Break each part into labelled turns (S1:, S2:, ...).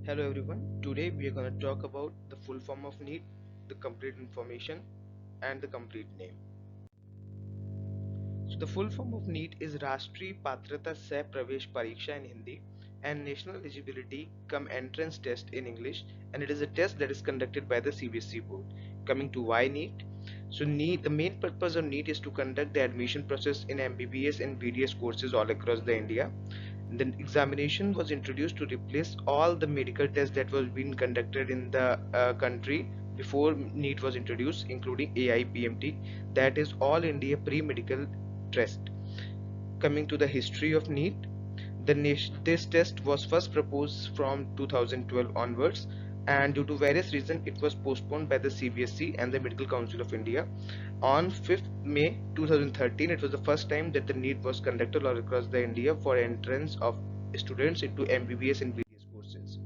S1: Hello everyone, today we are going to talk about the full form of NEET, the complete information and the complete name. So the full form of NEET is Rashtriya Patrata Seh Pravesh Pariksha in Hindi and National Eligibility Cum Entrance Test in English, and it is a test that is conducted by the CBSE board. Coming to why NEET? So NEET, the main purpose of NEET is to conduct the admission process in MBBS and BDS courses all across the India. The examination was introduced to replace all the medical tests that was being conducted in the country before NEET was introduced, including AIPMT, that is All India Pre-Medical Test. Coming to the history of NEET, this test was first proposed from 2012 onwards, and due to various reasons it was postponed by the CBSE and the Medical Council of India. On 5th May 2013, it was the first time that the NEET was conducted all across the India for entrance of students into MBBS and BDS courses.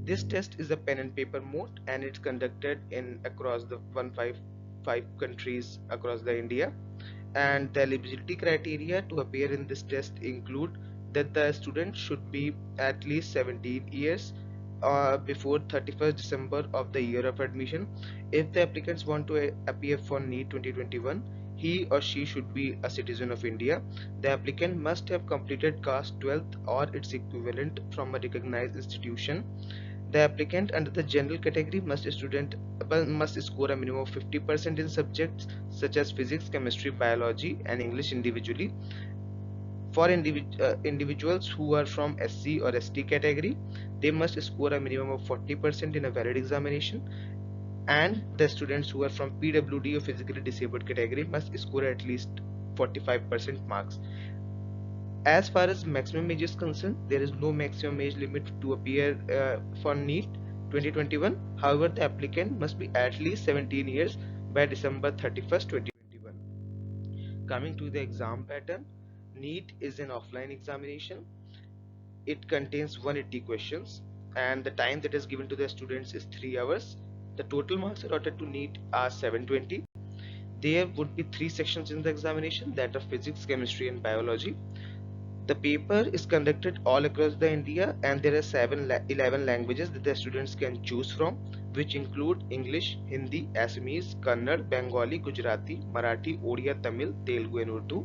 S1: This test is a pen and paper mode, and it's conducted in across the 155 countries across the India. And the eligibility criteria to appear in this test include that the student should be at least 17 years before 31st December of the year of admission. If the applicants want to appear for NEET 2021, he or she should be a citizen of India. The applicant must have completed class 12th or its equivalent from a recognized institution. The applicant under the general category must score a minimum of 50% in subjects such as physics, chemistry, biology, and English individually. For individuals who are from SC or ST category, they must score a minimum of 40% in a valid examination, and the students who are from PWD or physically disabled category must score at least 45% marks. As far as maximum age is concerned, there is no maximum age limit to appear for NEET 2021. However, the applicant must be at least 17 years by December 31st, 2021. Coming to the exam pattern, NEET is an offline examination. It contains 180 questions, and the time that is given to the students is 3 hours. The total marks allotted to NEET are 720. There would be 3 sections in the examination, that of physics, chemistry, and biology. The paper is conducted all across the India, and there are 11 languages that the students can choose from, which include English, Hindi, Assamese, Kannada, Bengali, Gujarati, Marathi, Odia, Tamil, Telugu, and Urdu.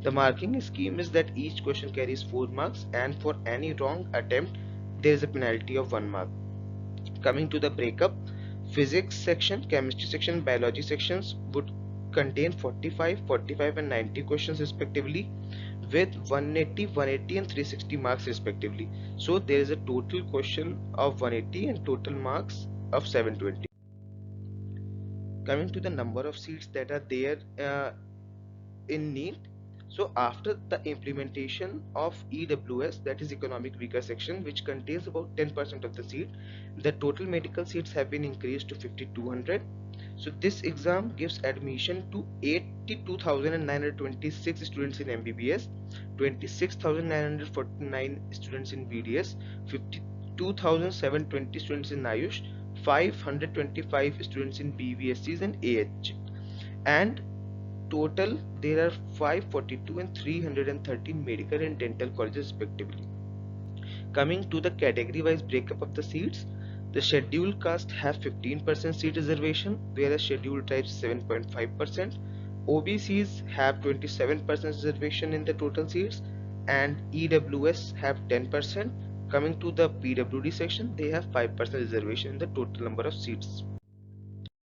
S1: The marking scheme is that each question carries 4 marks, and for any wrong attempt there is a penalty of 1 mark. Coming to the breakup, physics section, chemistry section, biology sections would contain 45, 45 and 90 questions respectively, with 180, 180 and 360 marks respectively. So there is a total question of 180 and total marks of 720. Coming to the number of seats that are there in NEET. So after the implementation of EWS, that is economic weaker section, which contains about 10% of the seat, the total medical seats have been increased to 5200. So this exam gives admission to 82,926 students in MBBS, 26,949 students in BDS, 52,720 students in Ayush, 525 students in BVSCs and AH, and total there are 542 and 313 medical and dental colleges respectively. Coming to the category wise breakup of the seats, the scheduled caste have 15% seat reservation, whereas scheduled tribes 7.5%. OBCs have 27% reservation in the total seats, and EWS have 10%. Coming to the PWD section, they have 5% reservation in the total number of seats.